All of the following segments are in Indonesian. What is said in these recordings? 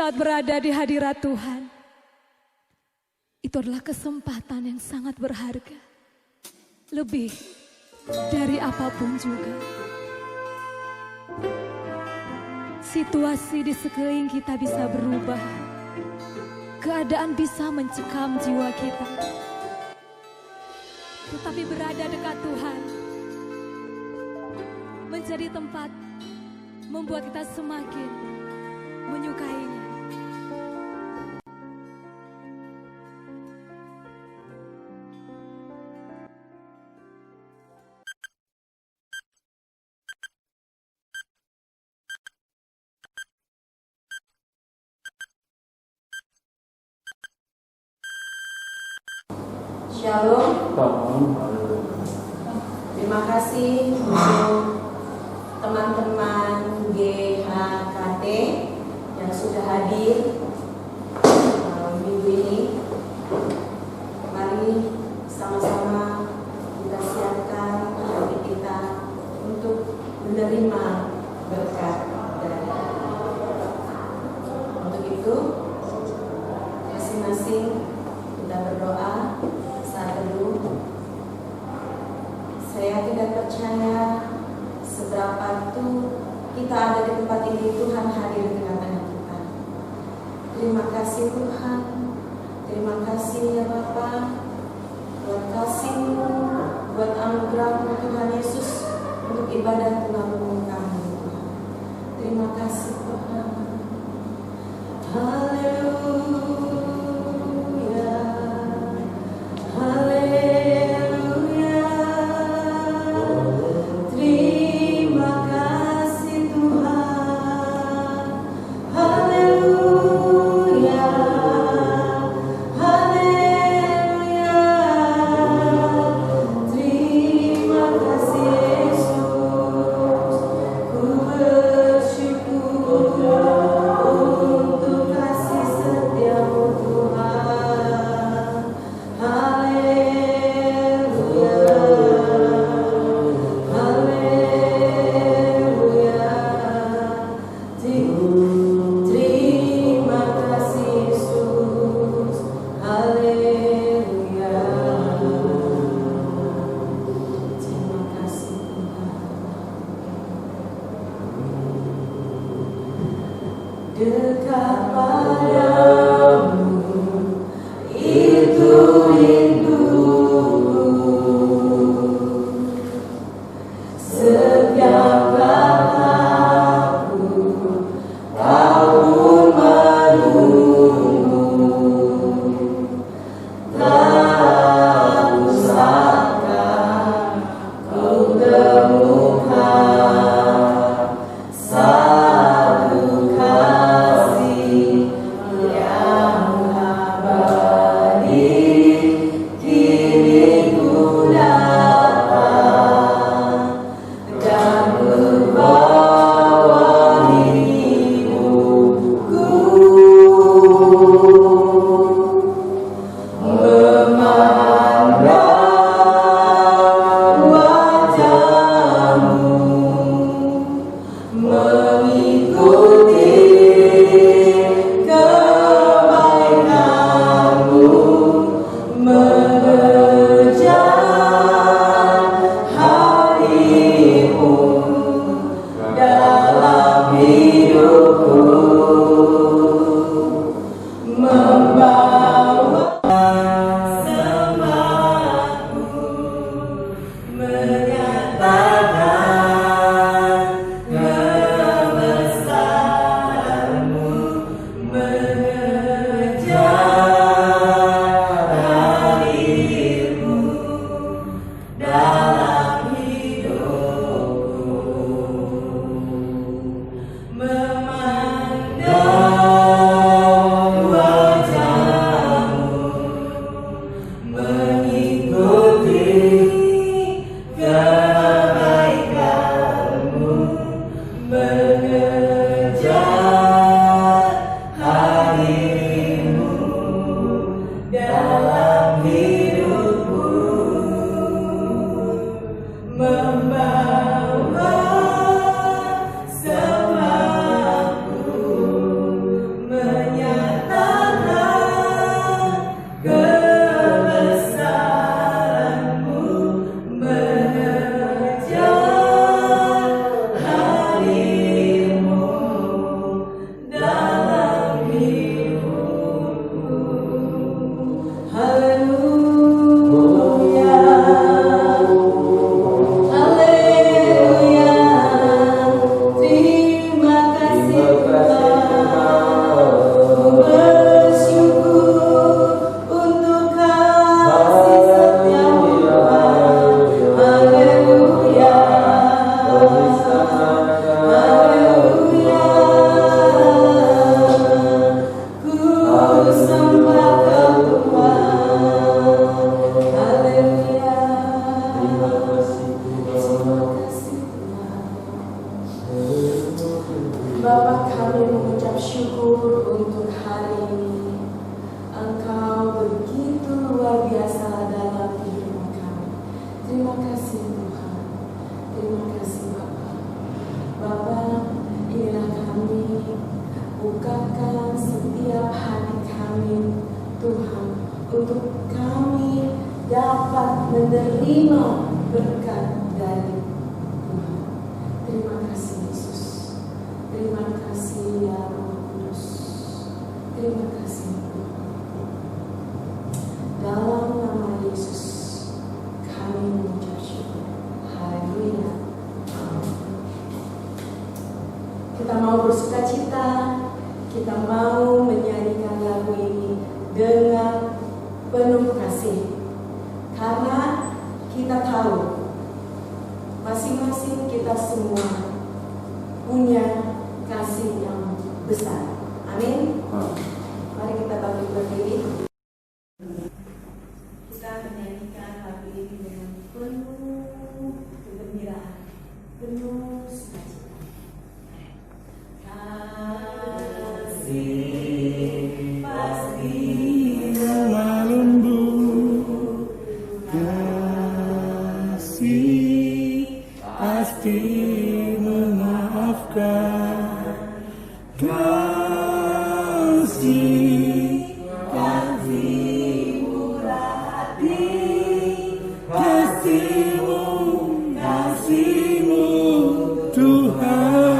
saat berada di hadirat Tuhan, itu adalah kesempatan yang sangat berharga. Lebih dari apapun juga. Situasi di sekeliling kita bisa berubah. Keadaan bisa mencekam jiwa kita. Tetapi berada dekat Tuhan menjadi tempat membuat kita semakin menyukainya. Shalom. Terima kasih untuk teman-teman GHKT yang sudah hadir minggu ini. Mari sama-sama kita siapkan hati kita untuk menerima berkat dari Allah. Untuk itu, masing-masing kita berdoa. Saya tidak percaya seberapa itu kita ada di tempat ini, Tuhan hadir di tengah-tengah kita. Terima kasih Tuhan, terima kasih ya Bapa, buat kasih-Mu, buat anugerah-Mu Tuhan Yesus untuk ibadah Tuhan kami Tuhan. Terima kasih Tuhan. Haleluya. Untuk kasih bersyukur untuk hari ini. Engkau begitu luar biasa dalam kehidupan kami. Terima kasih Tuhan. Terima kasih Bapa. Bapa, inilah kami. Bukakan setiap hati kami, Tuhan, untuk kami dapat menerima berkat dari Tuhan. Terima kasih Yesus. Terima kasih ya Roh Kudus. Terima kasih Tuhan. Dalam nama Yesus kami mengucap syukur. Haleluya. Kita mau bersuka cita. Kita mau menyanyikan lagu ini dengan penuh kasih. Karena kita tahu masing-masing kita semua punya kasih yang besar. Amin. Mari kita bangkit berdiri. Kita menyanyikan lagu ini dengan penuh kegembiraan, penuh sukacita. Kasih pasti lemah lembut, kasih pasti memaafkan, kasih murah hati, kasihmu Tuhan.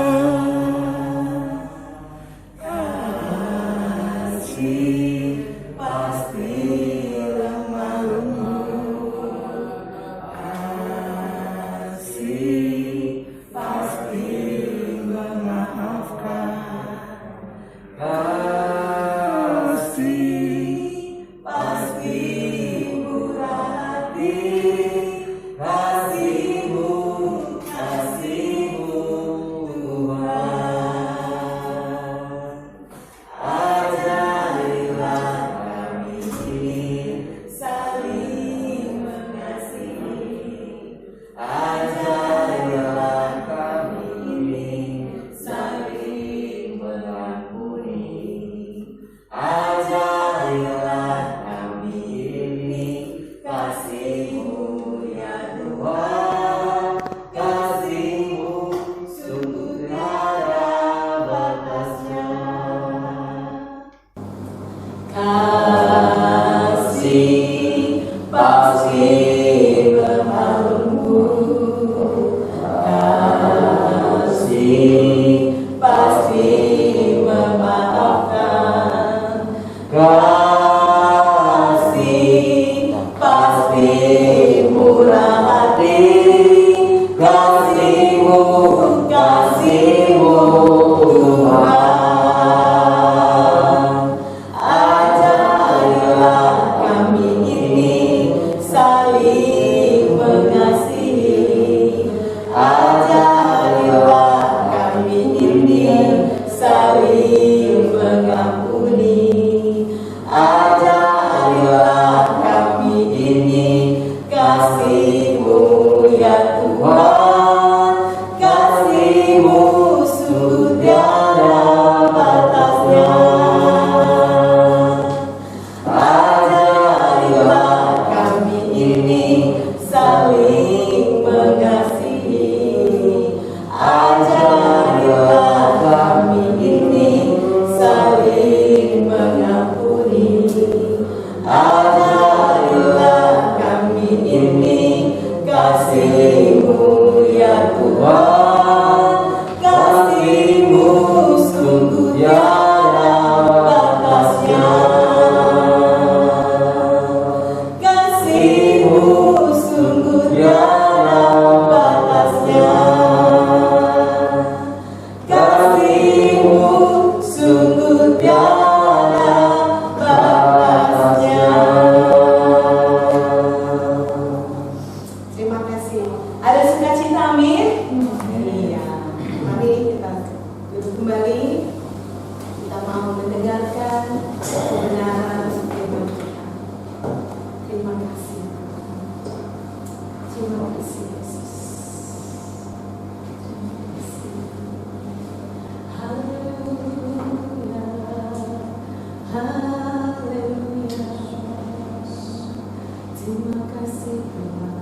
kasih Tuhan.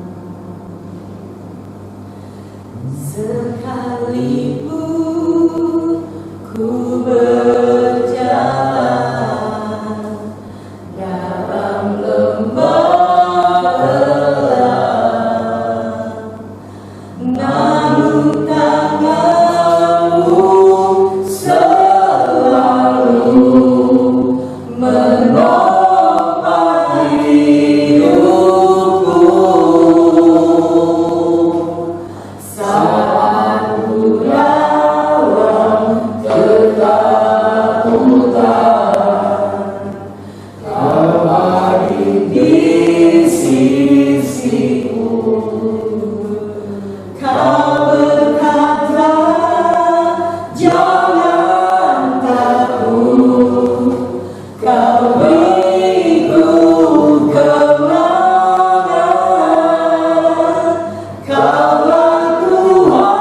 Sekalipun ku berjalan dalam lembah gelap, namun tanganmu selalu menopang hidupku. Saat ku dalam ketakutan, Kau hadir di sisiku. Kau berkata, jangan takut, Kau beriku kemenangan. Kaulah Tuhan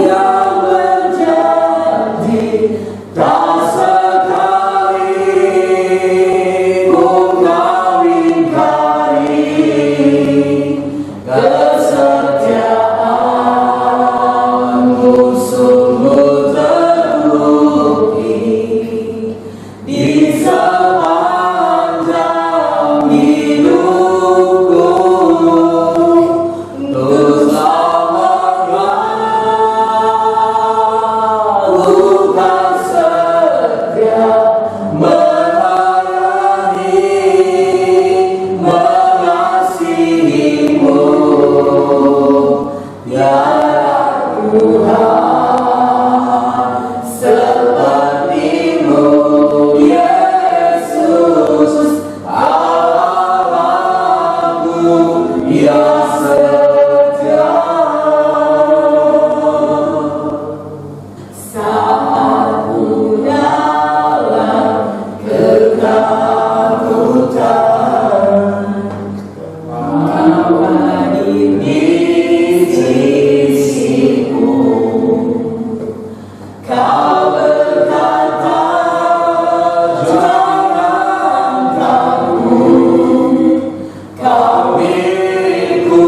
yang berjanji, tak sekali pun Kau ingkari kesetiaanmu. Sungguh terbukti di sepanjang hidupku. Untuk selamanya Ku kan setia melayani, mengasihimu. Tiada Tuhan sepertimu, Yesus, Allahku yang setia. Saat ku dalam ketakutan, Kau hadir di sisiku. Kau berkata, jangan takut, Kau beriku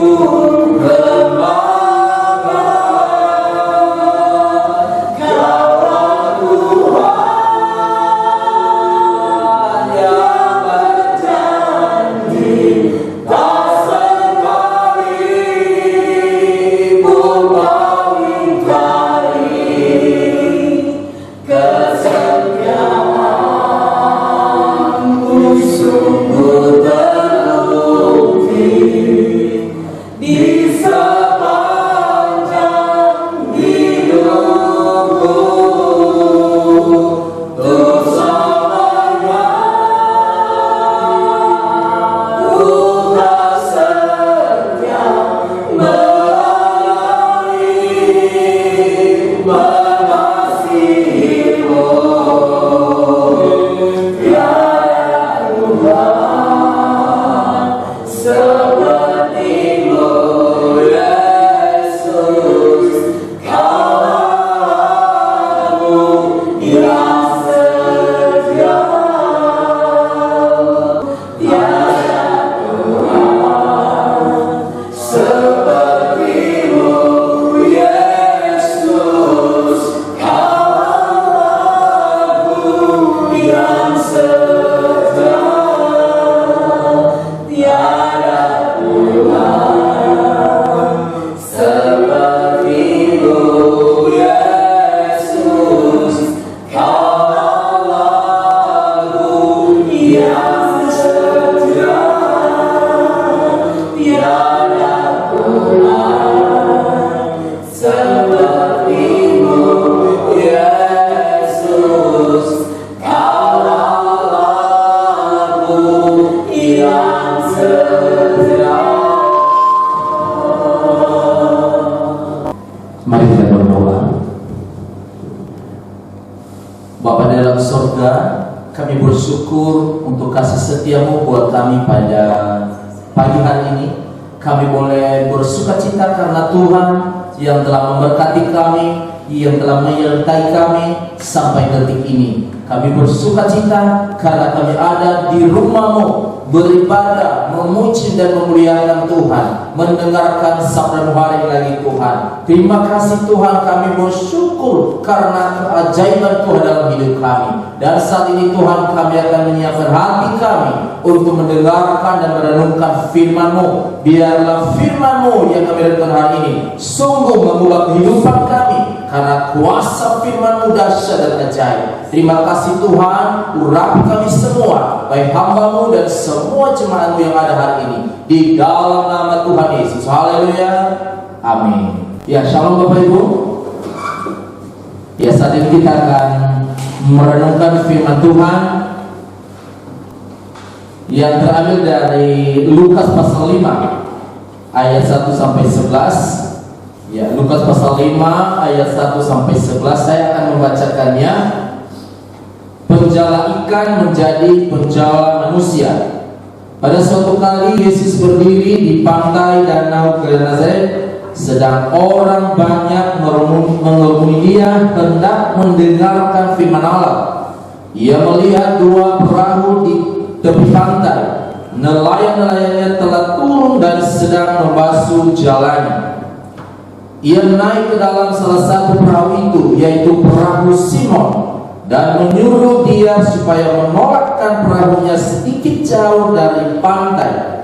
kemenangan. Kaulah Tuhan yang berjanji, tak sekali pun Kau ingkari kesetiaanmu. Sungguh terbukti di sepanjang hidupku. Untuk selamanya Ku tak setia melayani, mengasihimu. Tiada Tuhan sepertimu, Yesus, Kaulah yang setia. Tiada Tuhan sepertimu, Yesus, Kaulah yang setia. Tiada Tuhan sepertimu, Yesus, Kaulah yang setia. Tiada Tuhan sepertimu, Yesus, Kaulah yang setia. Mari kita berdoa. Bapa dalam surga, kami bersyukur untuk kasih setiamu buat kami pada pagi hari ini. Kami boleh bersukacita karena Tuhan yang telah memberkati kami, yang telah menyertai kami sampai detik ini. Kami bersuka cita karena kami ada di rumah-Mu, beribadah, memuji dan memuliakan Tuhan, mendengarkan sabda hari lagi Tuhan. Terima kasih Tuhan, kami bersyukur karena keajaiban Tuhan dalam hidup kami. Dan saat ini Tuhan, kami akan menyiapkan hati kami untuk mendengarkan dan merenungkan firman-Mu. Biarlah firman-Mu yang kami renungkan hari ini sungguh mengubah kehidupan kami, karena kuasa firman-Mu dahsyat dan ajaib. Terima kasih Tuhan, urapi kami semua, baik hamba-Mu dan semua jemaat-Mu yang ada hari ini, di dalam nama Tuhan Yesus. Haleluya, amin. Ya, shalom Bapak Ibu. Ya, saat ini kita akan merenungkan firman Tuhan yang terambil dari Lukas pasal 5 ayat 1 sampai 11. Ya, Lukas pasal 5 ayat 1 sampai 11. Saya akan membacakannya. Penjala ikan menjadi penjala manusia. Pada suatu kali Yesus berdiri di pantai danau Genesaret, sedang orang banyak mengerumuni Dia hendak mendengarkan firman Allah. Ia melihat dua perahu di tepi pantai. Nelayan-nelayannya telah turun dan sedang membasuh jalannya. Ia naik ke dalam salah satu perahu itu, yaitu perahu Simon, dan menyuruh dia supaya menolakkan perahunya sedikit jauh dari pantai.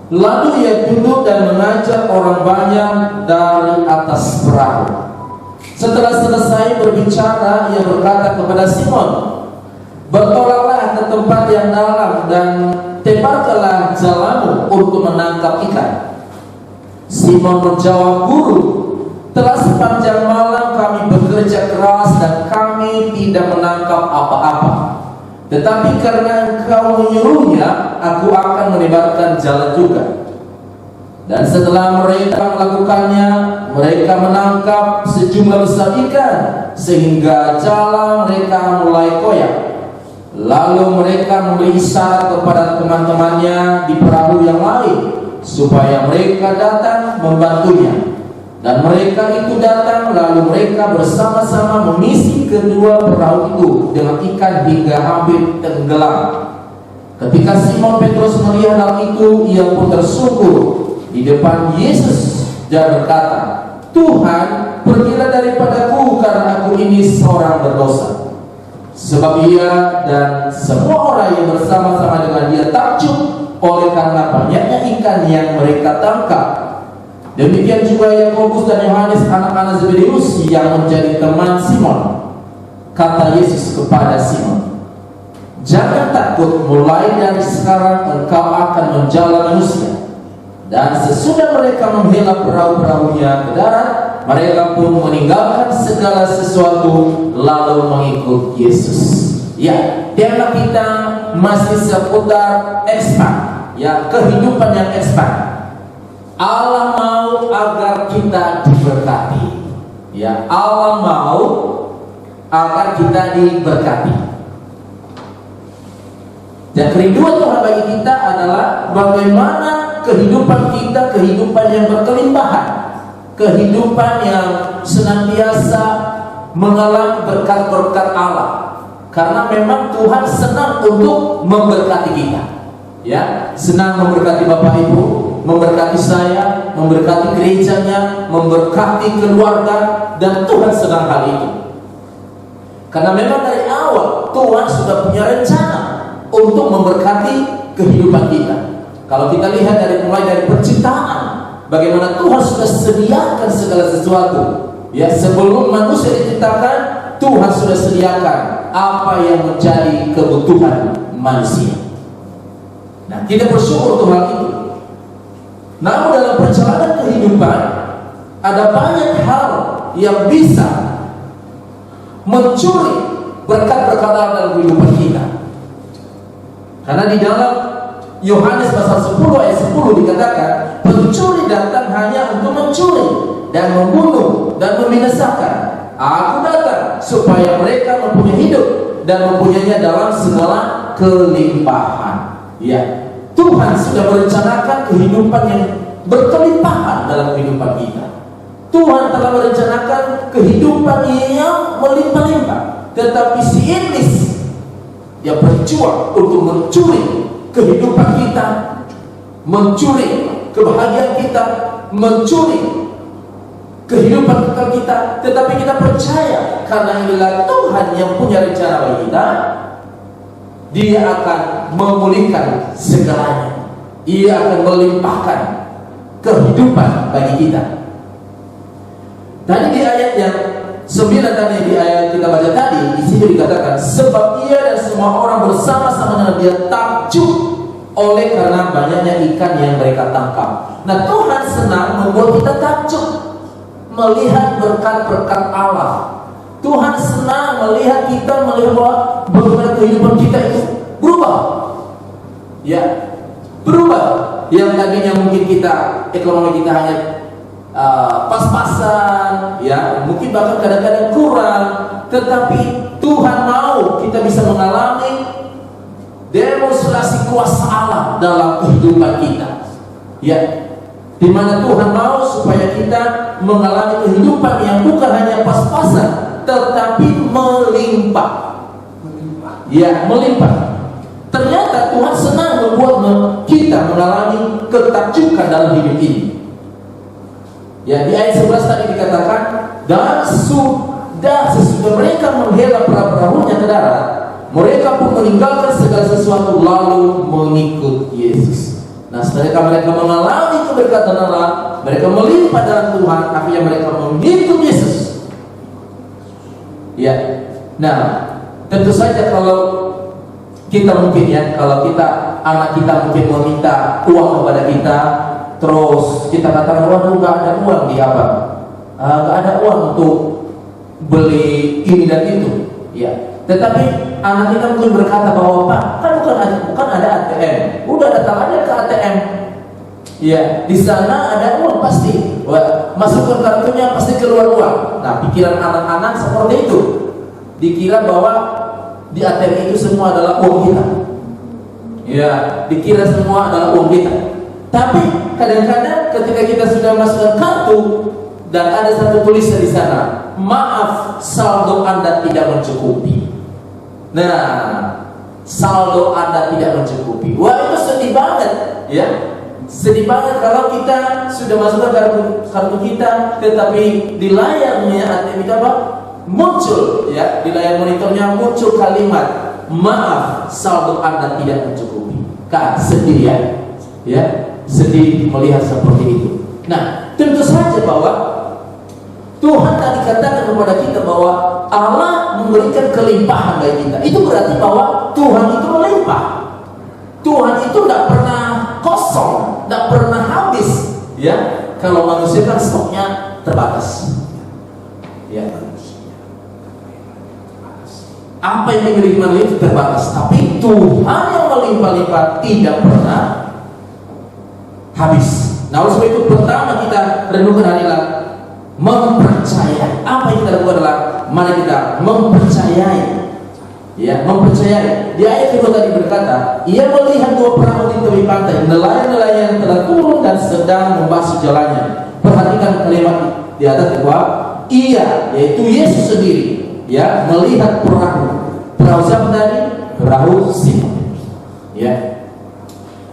Lalu ia duduk dan mengajar orang banyak dari atas perahu. Setelah selesai berbicara, ia berkata kepada Simon, "Bertolaklah ke tempat yang dalam dan tebarkanlah jalamu untuk menangkap ikan." Simon menjawab, "Guru, telah sepanjang malam kami bekerja keras dan kami tidak menangkap apa-apa. Tetapi karena Engkau menyuruhnya, aku akan melebarkan jalan juga." Dan setelah mereka melakukannya, mereka menangkap sejumlah besar ikan, sehingga jala mereka mulai koyak. Lalu mereka memberi isyarat kepada teman-temannya di perahu yang lain, supaya mereka datang membantunya. Dan mereka itu datang, lalu mereka bersama-sama mengisi kedua perahu itu dengan ikan hingga hampir tenggelam. Ketika Simon Petrus melihat hal itu, ia pun tersungkur di depan Yesus dan berkata, "Tuhan, pergilah daripadaku, karena aku ini seorang berdosa." Sebab ia dan semua orang yang bersama-sama dengan dia takjub oleh karena banyaknya ikan yang mereka tangkap. Demikian juga Yakobus dan Yohanes, anak-anak Zebedeus, yang menjadi teman Simon. Kata Yesus kepada Simon, "Jangan takut, mulai dari sekarang engkau akan menjala manusia." Dan sesudah mereka menghela perahu-perahunya ke darat, mereka pun meninggalkan segala sesuatu lalu mengikut Yesus. Ya, tema kita masih seputar expand, ya, kehidupan yang expand. Allah mau agar kita diberkati. Ya, Allah mau agar kita diberkati. Dan kerinduan Tuhan bagi kita adalah bagaimana kehidupan kita, kehidupan yang berkelimpahan, kehidupan yang senantiasa mengalami berkat-berkat Allah. Karena memang Tuhan senang untuk memberkati kita. Ya, senang memberkati Bapak Ibu, memberkati saya, memberkati gerejanya, memberkati keluarga, dan Tuhan senang hal itu. Karena memang dari awal Tuhan sudah punya rencana untuk memberkati kehidupan kita. Kalau kita lihat mulai dari penciptaan, bagaimana Tuhan sudah sediakan segala sesuatu. Ya, sebelum manusia diciptakan, Tuhan sudah sediakan apa yang menjadi kebutuhan manusia. Nah, kita bersyukur untuk hal itu. Namun dalam perjalanan kehidupan, ada banyak hal yang bisa mencuri berkat-berkat Allah dalam kehidupan kita. Karena di dalam Yohanes pasal 10 ayat 10 dikatakan, "Pencuri datang hanya untuk mencuri dan membunuh dan membinasakan. Aku datang supaya mereka mempunyai hidup dan mempunyainya dalam segala kelimpahan." Ya, Tuhan sudah merencanakan kehidupan yang berkelimpahan dalam kehidupan kita. Tuhan telah merencanakan kehidupan yang melimpah-limpah. Tetapi si iblis yang berjuang untuk mencuri kehidupan kita, mencuri kebahagiaan kita, mencuri kehidupan kekal kita. Tetapi kita percaya karena inilah Tuhan yang punya rencana bagi kita, Dia akan memulihkan segalanya. Ia akan melimpahkan kehidupan bagi kita. Tadi di ayat yang 9 tadi, di ayat kita baca tadi, di situ dikatakan, sebab ia dan semua orang bersama-sama dengan dia takjub oleh karena banyaknya ikan yang mereka tangkap. Nah, Tuhan senang membuat kita takjub melihat berkat-berkat Allah. Tuhan senang melihat kita, melihat bahwa bagaimana kehidupan kita itu berubah. Ya, berubah. Yang tadinya mungkin kita, ekonomi kita hanya pas-pasan, ya, mungkin bahkan kadang-kadang kurang, tetapi Tuhan mau kita bisa mengalami demonstrasi kuasa Allah dalam kehidupan kita, ya, di mana Tuhan mau supaya kita mengalami kehidupan yang bukan hanya pas-pasan, tetapi melimpah, ya, melimpah. Ternyata Tuhan senang membuat kita mengalami ketakjuban dalam hidup ini. Ya, di ayat 11 tadi dikatakan, dan sesudah mereka menghela perahu-perahunya ke darat, mereka pun meninggalkan segala sesuatu lalu mengikut Yesus. Nah, setelah mereka mengalami keberkatan Allah, mereka melimpah dalam Tuhan, akhirnya mereka mengikut Yesus. Ya, nah, tentu saja kalau kita mungkin, ya, kalau kita, anak kita mungkin meminta uang kepada kita, terus kita katakan, waduh, nggak ada uang di apa? Nggak ada uang untuk beli ini dan itu, ya. Tetapi anak kita mungkin berkata bahwa, Pak, kan bukan ada ATM, udah datang aja ke ATM, ya, di sana ada uang pasti. Wah, masukkan kartunya pasti keluar uang. Nah, pikiran anak-anak seperti itu, dikira bahwa di ATM itu semua adalah uang kita, ya, dikira semua adalah uang kita. Tapi kadang-kadang ketika kita sudah masukkan kartu dan ada satu tulisan di sana, maaf, saldo Anda tidak mencukupi. Nah, saldo Anda tidak mencukupi. Wah, itu sedih banget, ya. Sedih banget kalau kita sudah masukkan kartu kita, tetapi di layarnya ATM itu apa? Muncul, ya, di layar monitornya muncul kalimat, maaf, saldo Anda tidak mencukupi. Kan sedih, ya, sedih melihat seperti itu. Nah, tentu saja bahwa Tuhan tadi katakan kepada kita bahwa Allah memberikan kelimpahan bagi kita. Itu berarti bahwa Tuhan itu melimpah. Tuhan itu tidak pernah kosong, tidak pernah habis, ya. Kalau manusia kan stoknya terbatas, ya. Apa yang dimiliki manusia itu terbatas, tapi Tuhan yang melimpah-limpah tidak pernah habis. Nah, oleh sebab itu pertama kita renungkan adalah mempercayai. Apa yang kita lakukan adalah mari kita mempercayai, ya, mempercayai. Di ayat kedua tadi berkata, ia melihat dua perahu di tepi pantai, nelayan-nelayan telah turun dan sedang membasuh jalannya. Perhatikan kalimat di atas bahwa ia, yaitu Yesus sendiri, ya, melihat perahu siapa tadi? Perahu Simon, ya.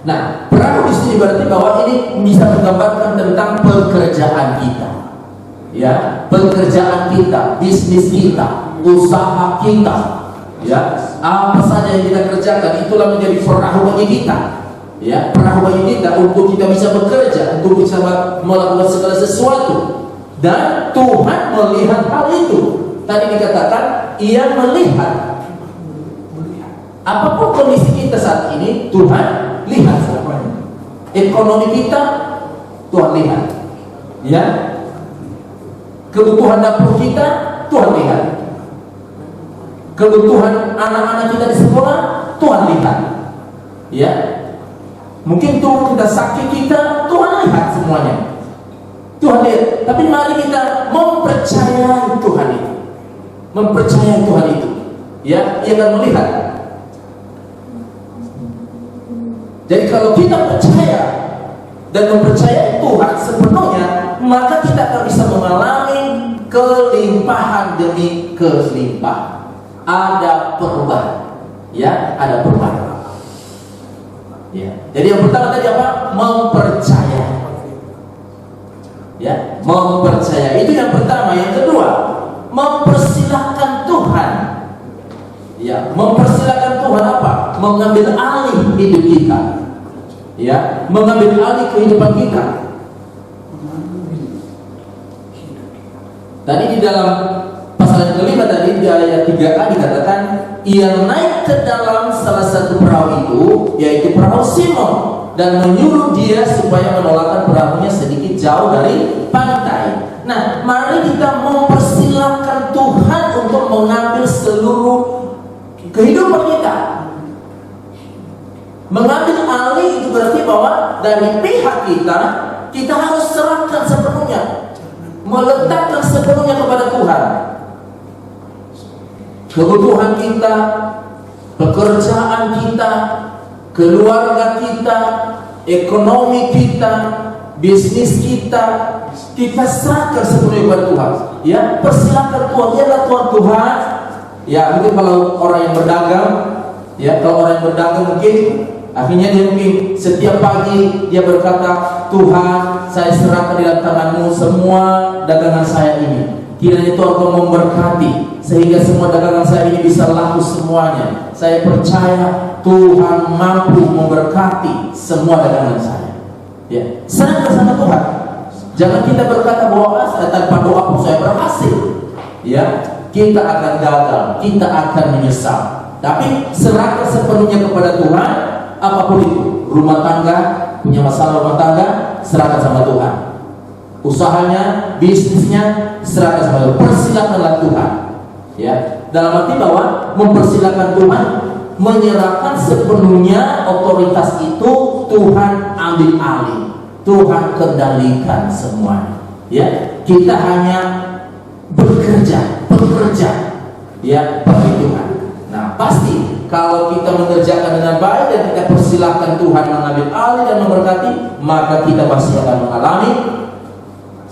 Nah, perahu di sini berarti bahwa ini bisa menggambarkan tentang pekerjaan kita, ya, pekerjaan kita, bisnis kita, usaha kita, ya, apa saja yang kita kerjakan itulah menjadi perahu bagi kita, ya, perahu bagi kita untuk kita bisa bekerja, untuk bisa melakukan segala sesuatu. Dan Tuhan melihat hal itu. Tadi dikatakan ia melihat. Apapun kondisi kita saat ini, Tuhan lihat semuanya. Ekonomi kita, Tuhan lihat, ya. Kebutuhan dapur kita, Tuhan lihat. Kebutuhan anak-anak kita di sekolah, Tuhan lihat, ya. Mungkin tuh kita sakit kita, Tuhan lihat semuanya. Tuhan lihat. Tapi mari kita mempercayai Tuhan itu, mempercayai Tuhan itu, ya. Ia akan melihat. Jadi kalau kita percaya dan mempercayai Tuhan sepenuhnya, maka kita akan bisa mengalami kelimpahan demi kelimpahan. Ada perubahan, Ya, ada perubahan. Ya. Jadi yang pertama tadi apa? Mempercaya. Ya, mempercaya. Itu yang pertama. Yang kedua, mempersilahkan Tuhan. Ya, mempersilahkan Tuhan apa? Mengambil alih hidup kita. Ya, mengambil alih kehidupan kita. Tadi di dalam pasal yang kelima tadi di ayat 3a dikatakan ia naik ke dalam salah satu perahu itu, yaitu perahu Simon, dan menyuruh dia supaya menolakkan perahunya sedikit jauh dari pantai. Nah, mari kita mempersilahkan Tuhan untuk mengambil seluruh kehidupan kita. Mengambil alih itu berarti bahwa dari pihak kita harus serahkan sepenuhnya, meletakkan sepenuhnya kepada Tuhan. Kebutuhan kita, pekerjaan kita, keluarga kita, ekonomi kita, bisnis kita serahkan sepenuhnya kepada Tuhan. Ya, persilakan Tuhan, biarlah Tuhan. Ya, mungkin kalau orang yang berdagang, ya, kalau orang yang berdagang mungkin akhirnya dia mungkin setiap pagi dia berkata, Tuhan, saya serahkan di dalam tangan-Mu semua dagangan saya ini. Kiranya Tuhan Kau memberkati sehingga semua dagangan saya ini bisa laku semuanya. Saya percaya Tuhan mampu memberkati semua dagangan saya. Ya, serahkan sama Tuhan. Jangan kita berkata bahwa tanpa doa pun saya berhasil. Ya, kita akan gagal, kita akan menyesal. Tapi serahkan sepenuhnya kepada Tuhan. Apapun itu, rumah tangga, punya masalah rumah tangga, serahkan sama Tuhan. Usahanya, bisnisnya, serahkan sama Tuhan. Persilakanlah Tuhan. Ya, dalam arti bahwa mempersilakan Tuhan, menyerahkan sepenuhnya otoritas itu Tuhan ambil alih, Tuhan kendalikan semuanya. Ya, kita hanya bekerja, ya, bagi Tuhan. Nah, pasti kalau kita mengerjakan dengan baik dan kita persilahkan Tuhan mengambil alih dan memberkati, maka kita pasti akan mengalami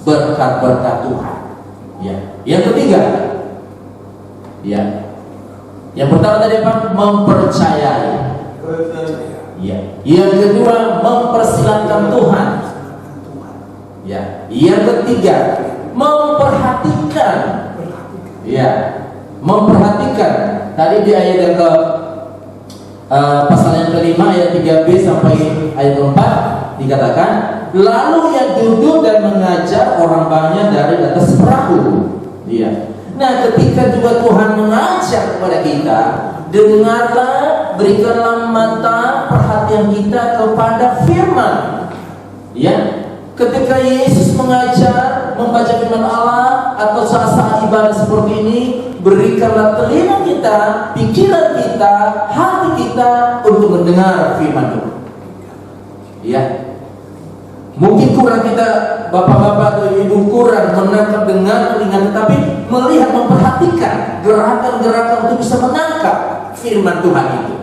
berkat-berkat Tuhan. Ya. Yang ketiga, ya, yang pertama tadi apa? Mempercayai. Ya. Yang kedua, mempersilahkan Tuhan. Ya. Yang ketiga, memperhatikan. Ya, memperhatikan. Tadi di ayat yang ke pasal yang kelima ayat 3b sampai ayat 4 dikatakan, lalu ia duduk dan mengajar orang banyak dari atas perahu. Iya. Nah, ketika juga Tuhan mengajar kepada kita, dengarlah, berikanlah mata perhatian kita kepada firman. Ya, ketika Yesus mengajar, membaca firman Allah atau saat-saat ibadah seperti ini, berikanlah telinga kita, pikiran kita, hati kita untuk mendengar firman Tuhan. Ya, mungkin kurang kita, bapak-bapak atau ibu kurang menangkap dengan telinga, tetapi melihat, memperhatikan gerakan-gerakan untuk bisa menangkap firman Tuhan itu.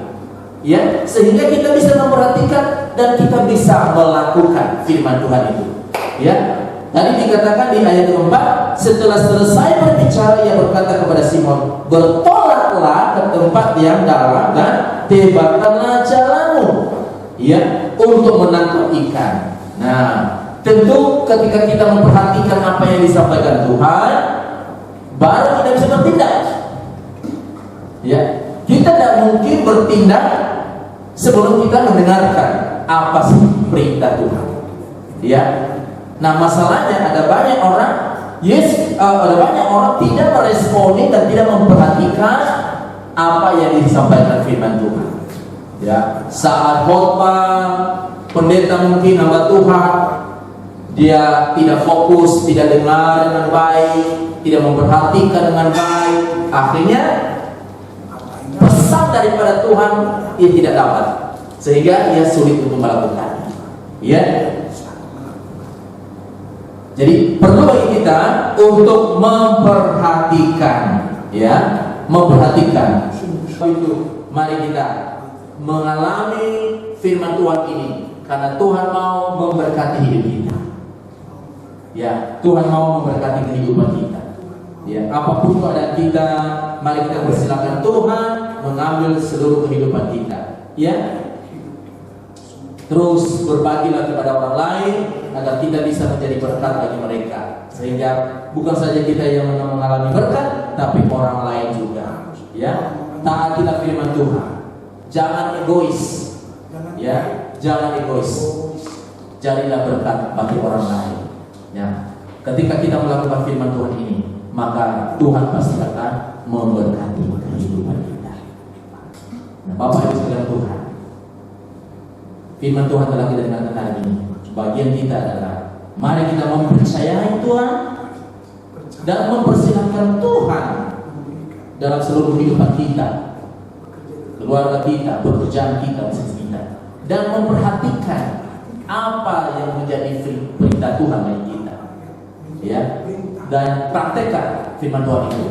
Ya, sehingga kita bisa memperhatikan dan kita bisa melakukan firman Tuhan itu. Ya, tadi dikatakan di ayat keempat, setelah selesai berbicara ia berkata kepada Simon, bertolaklah ke tempat yang dalam dan tebakkanlah jalanmu, ya, untuk menangkap ikan. Nah, tentu ketika kita memperhatikan apa yang disampaikan Tuhan, baru kita bisa bertindak. Ya, kita tidak mungkin bertindak sebelum kita mendengarkan apa sih perintah Tuhan. Ya, nah masalahnya ada banyak orang, ada banyak orang tidak meresponi dan tidak memperhatikan apa yang disampaikan firman Tuhan. Ya, saat khotbah, pendeta mungkin hamba Tuhan, dia tidak fokus, tidak dengar dengan baik, tidak memperhatikan dengan baik, akhirnya pesan daripada Tuhan ia tidak dapat, sehingga ia sulit untuk melakukannya. Ya, jadi perlu bagi kita untuk memperhatikan, ya, memperhatikan. Itu mari kita mengalami firman Tuhan ini, karena Tuhan mau memberkati hidup kita. Ya, Tuhan mau memberkati kehidupan kita. Ya, apapun keadaan kita, mari kita persilakan Tuhan mengambil seluruh kehidupan kita. Ya, terus berbagilah kepada orang lain agar kita bisa menjadi berkat bagi mereka, sehingga bukan saja kita yang mengalami berkat, tapi orang lain juga. Ya, taatilah firman Tuhan. Jangan egois. Ya, jangan egois. Jadilah berkat bagi orang lain. Ya, ketika kita melakukan firman Tuhan ini, maka Tuhan pasti akan memberkati kehidupan kita. Nah, Bapak Ibu sekalian Tuhan, firman Tuhan telah kita dengarkan hari ini. Bagian kita adalah mari kita mempercayai Tuhan dan mempersilahkan Tuhan dalam seluruh kehidupan kita, keluarga kita, pekerjaan kita, bisnis kita, dan memperhatikan apa yang menjadi perintah Tuhan bagi kita. Ya, dan praktekkan firman Tuhan itu,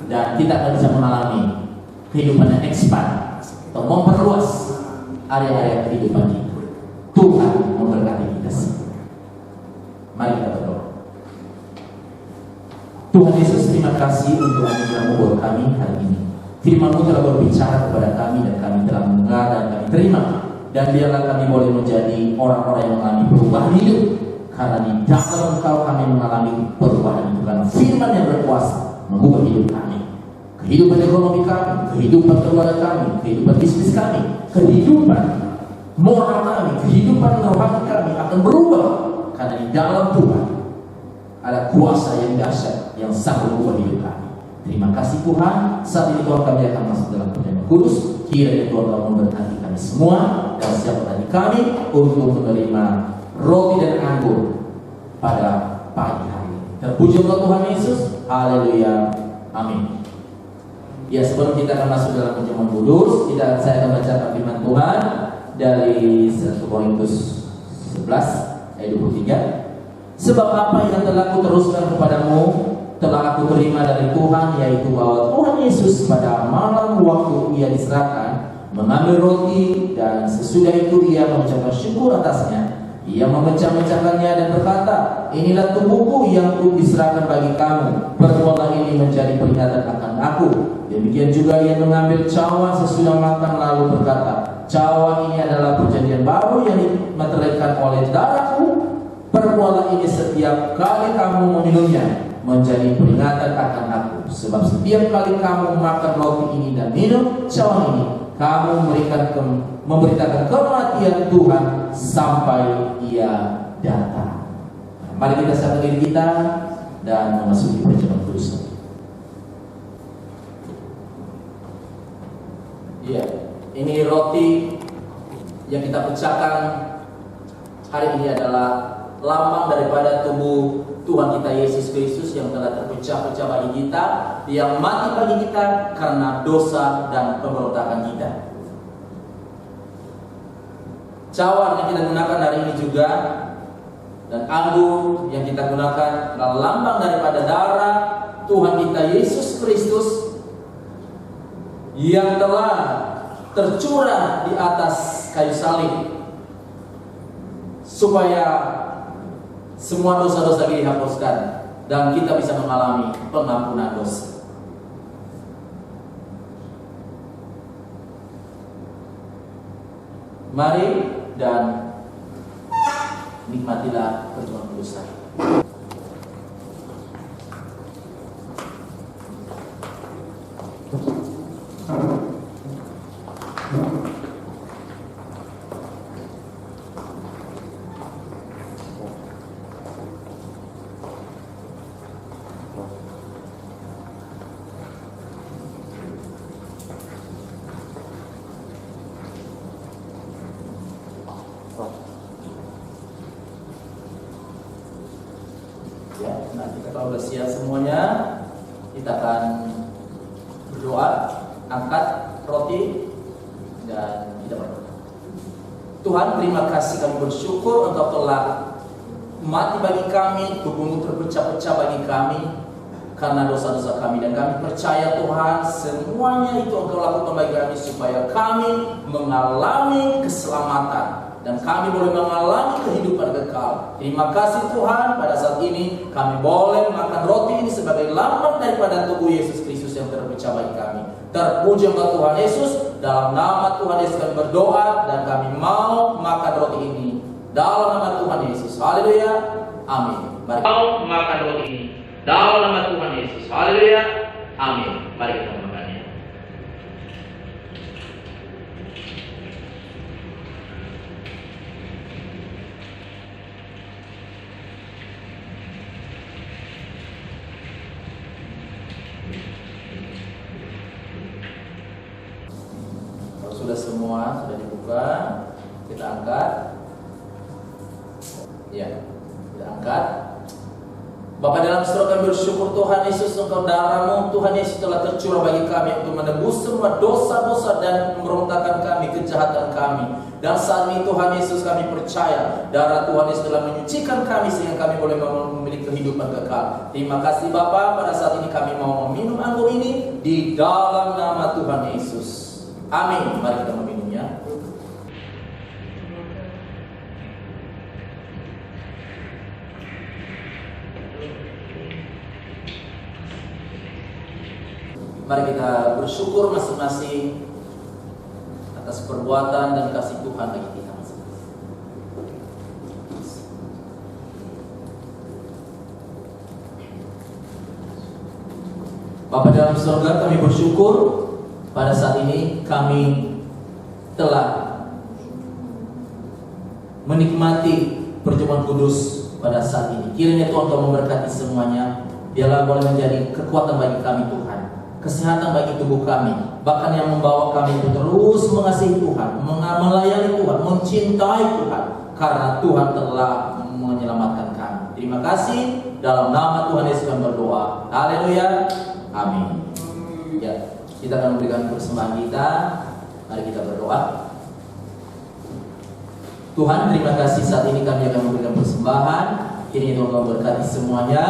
dan kita akan bisa mengalami kehidupan yang expand atau memperluas area-area kehidupan kita. Tuhan memberkati kita semua. Mari kita berdoa. Tuhan Yesus, terima kasih untuk anugerah-Mu buat kami hari ini. Firman-Mu telah berbicara kepada kami dan kami telah mendengar dan kami terima. Dan biarlah kami boleh menjadi orang-orang yang mengalami perubahan hidup, karena di dalam Engkau kami mengalami perubahan hidup. Karena firman yang berkuasa mengubah hidup kami, kehidupan ekonomi kami, kehidupan keluarga kami, kehidupan bisnis kami, kehidupan moral kami, kehidupan rohani kami akan berubah. Karena di dalam Tuhan ada kuasa yang dahsyat yang sanggup mengubah hidup kami. Terima kasih Tuhan. Saat ini Tuhan, kami akan masuk dalam perjamuan kudus. Kiranya Tuhan kau memberkati kami semua dan siapa tadi kami untuk menerima roti dan anggur pada pagi hari ini. Terpujilah Tuhan Yesus. Haleluya. Amin. Ya, sebelum kita akan masuk dalam perjamuan kudus, saya akan bacakan firman Tuhan dari 1 Korintus 11 ayat 23. Sebab apa yang telah kuteruskan kepadamu telah aku terima dari Tuhan, yaitu bahwa Tuhan Yesus pada malam waktu ia diserahkan mengambil roti, dan sesudah itu ia mengucapkan syukur atasnya. Ia memecah-mecahkannya dan berkata, inilah tubuhku yang diserahkan bagi kamu. Perbuatlah ini menjadi peringatan akan aku. Demikian juga ia mengambil cawan sesudah makan lalu berkata, cawan ini adalah perjanjian baru yang dimeteraikan oleh darahku. Perbuatlah ini setiap kali kamu meminumnya menjadi peringatan akan aku. Sebab setiap kali kamu makan roti ini dan minum cawan ini, kamu memberitakan kematian Tuhan sampai ia datang. Mari kita siapkan diri kita dan memasuki perjamuan kudus. Iya, ini roti yang kita pecahkan hari ini adalah lambang daripada tubuh Tuhan kita Yesus Kristus yang telah terpecah-pecah bagi kita, yang mati bagi kita karena dosa dan pemberontakan kita. Cawan yang kita gunakan hari ini juga dan anggur yang kita gunakan adalah lambang daripada darah Tuhan kita Yesus Kristus yang telah tercurah di atas kayu salib, supaya semua dosa-dosa kita dihapuskan dan kita bisa mengalami pengampunan dosa. Mari dan nikmatilah perjamuan kudus hari. Ya, nanti kalau sudah siap semuanya, kita akan berdoa, angkat roti dan kita berdoa. Tuhan, terima kasih, kami bersyukur Engkau telah mati bagi kami, tubuhmu terpecah-pecah bagi kami karena dosa-dosa kami, dan kami percaya Tuhan semuanya itu Engkau lakukan bagi kami supaya kami mengalami keselamatan dan kami boleh mengalami kehidupan kekal. Terima kasih Tuhan, pada saat ini kami boleh makan roti ini sebagai lambang daripada tubuh Yesus Kristus yang terpecah bagi kami. Terpuji engkau Tuhan Yesus. Dalam nama Tuhan Yesus kami berdoa dan kami mau makan roti ini. Dalam nama Tuhan Yesus. Haleluya. Amin. Mari mau makan roti ini. Dalam nama Tuhan Yesus. Haleluya. Amin. Mari kita makannya. Kalau sudah semua sudah dibuka, kita angkat. Ya, kita angkat. Bapa dalam surga, kami bersyukur Tuhan Yesus, Engkau darah-Mu Tuhan Yesus telah tercurah bagi kami untuk menebus semua dosa-dosa dan memberontakkan kami, kejahatan kami. Dan saat ini Tuhan Yesus kami percaya darah Tuhan Yesus telah menyucikan kami sehingga kami boleh memiliki kehidupan kekal. Terima kasih Bapa, pada saat ini kami mau meminum anggur ini di dalam nama Tuhan Yesus. Amin. Mari kita meminumnya. Mari kita bersyukur masing-masing atas perbuatan dan kasih Tuhan bagi kita masing-masing. Bapa dalam surga, kami bersyukur pada saat ini kami telah menikmati perjamuan kudus pada saat ini. Kiranya Tuhan kau memberkati semuanya. Biarlah boleh menjadi kekuatan bagi kami Tuhan, kesehatan bagi tubuh kami, bahkan yang membawa kami untuk terus mengasihi Tuhan, melayani Tuhan, mencintai Tuhan, karena Tuhan telah menyelamatkan kami. Terima kasih. Dalam nama Tuhan Yesus kami berdoa. Haleluya. Amin. Ya, kita akan memberikan persembahan kita. Mari kita berdoa. Tuhan, terima kasih saat ini kami akan memberikan persembahan. Ini Tuhan kau berkati semuanya,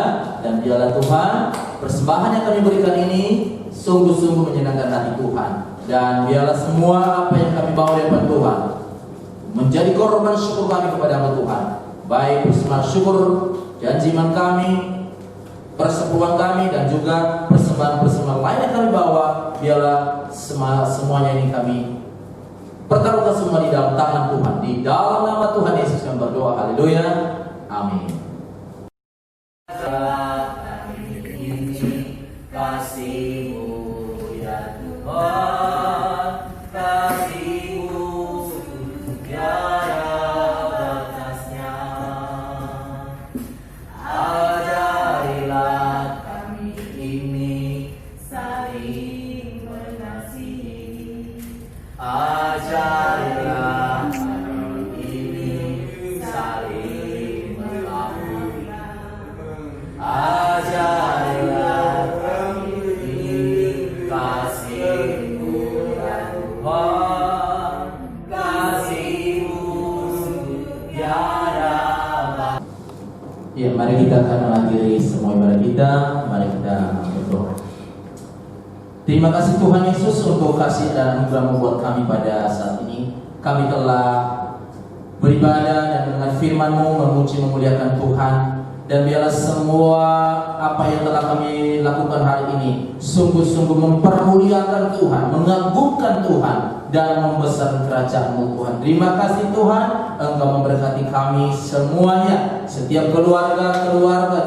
dan biarlah Tuhan persembahan yang kami berikan ini sungguh-sungguh menyenangkan hati Tuhan, dan biarlah semua apa yang kami bawa dari Tuhan menjadi korban syukur kami kepada Tuhan, baik persembahan syukur, janji iman kami, persepuluhan kami, dan juga persembahan-persembahan lain yang kami bawa. Biarlah semuanya ini kami pertaruhkan semua di dalam tangan Tuhan. Di dalam nama Tuhan Yesus kami berdoa. Haleluya. Amin. Kasih-Mu ya Tuhan, kasih-Mu tiada batasnya. Ajarilah kami ini saling mengasihi. Ajarilah kami ini saling mengakui. Ajarilah kami ini kasih-Mu ya Tuhan, kasih-Mu tiada batas. Ya, mari kita akan mengakhiri semua ibadah kita. Mari kita berdoa. Terima kasih Tuhan Yesus untuk kasih dan anugerah-Mu buat kami pada saat ini. Kami telah beribadah dan dengan firman-Mu memuji memuliakan Tuhan. Dan biarlah semua apa yang telah kami lakukan hari ini sungguh-sungguh mempermuliakan Tuhan, mengagungkan Tuhan, dan membesarkan kerajaan-Mu Tuhan. Terima kasih Tuhan, Engkau memberkati kami semuanya. Setiap keluarga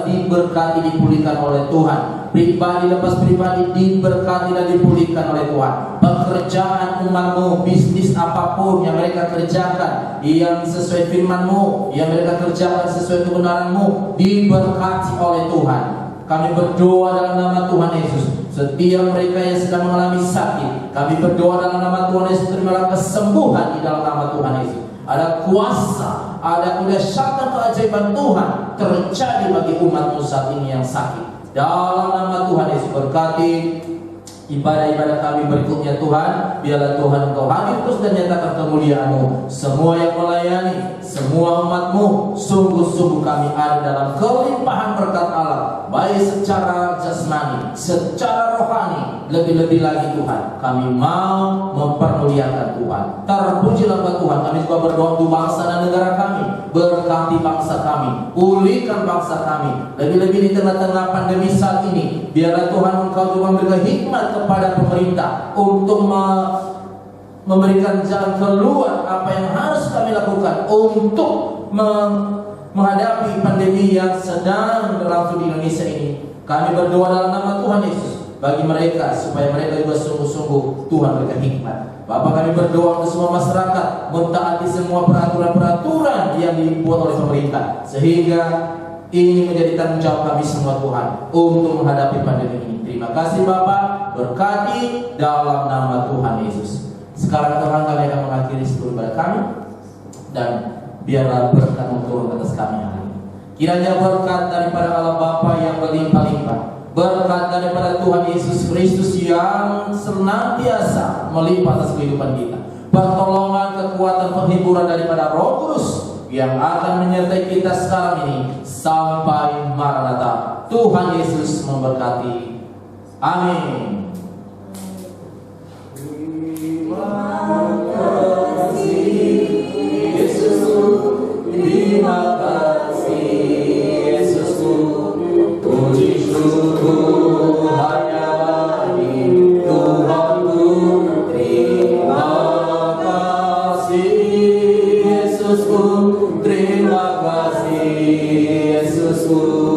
diberkati, dipulihkan oleh Tuhan. Pribadi lepas pribadi diberkati dan dipulihkan oleh Tuhan. Pekerjaan umat-Mu, bisnis apapun yang mereka kerjakan yang sesuai firman-Mu, yang mereka kerjakan sesuai kebenaran-Mu, diberkati oleh Tuhan. Kami berdoa dalam nama Tuhan Yesus. Setiap mereka yang sedang mengalami sakit, kami berdoa dalam nama Tuhan Yesus, terimalah kesembuhan di dalam nama Tuhan Yesus. Ada kuasa, ada kuasa keajaiban Tuhan terjadi bagi umat-Mu saat ini yang sakit. Dalam nama Tuhan Yesus, berkati ibadah-ibadah kami berikutnya Tuhan. Biarlah Tuhan Engkau hadir terus dan nyatakan kemuliaan-Mu. Semua yang melayani, semua umat-Mu, sungguh-sungguh kami ada dalam kelimpahan berkat Allah, baik secara jasmani, secara rohani, lebih-lebih lagi Tuhan, kami mau mempermuliakan Tuhan. Terpujilah Tuhan. Kami juga berdoa untuk bangsa dan negara kami. Berkati bangsa kami, pulihkan bangsa kami. Lebih-lebih di tengah-tengah pandemi saat ini, biarlah Tuhan Engkau juga memberikan hikmat kepada pemerintah untuk memberikan jalan keluar apa yang harus kami lakukan untuk menghadapi pandemi yang sedang berlangsung di Indonesia ini. Kami berdoa dalam nama Tuhan Yesus bagi mereka, supaya mereka juga sungguh-sungguh Tuhan berikan hikmat. Bapak, kami berdoa untuk semua masyarakat mentaati semua peraturan-peraturan yang dibuat oleh pemerintah, sehingga ini menjadi tanggung jawab kami semua Tuhan untuk menghadapi pandemi ini. Terima kasih Bapak, berkati dalam nama Tuhan Yesus. Sekarang Tuhan, kami akan mengakhiri seluruh ibadah kami, dan biarlah berkat turun atas kami hari ini. Kiranya berkat daripada Allah Bapa yang berlimpah-limpah, berkat daripada Tuhan Yesus Kristus yang senantiasa melimpah atas kehidupan kita, pertolongan, kekuatan, penghiburan daripada Roh Kudus yang akan menyertai kita sekarang ini sampai Maranatha. Tuhan Yesus memberkati. Amin. Terima kasih Yesusku, puji syukur hanya bagi Tuhanku. Terima kasih Yesusku, terima kasih Yesusku.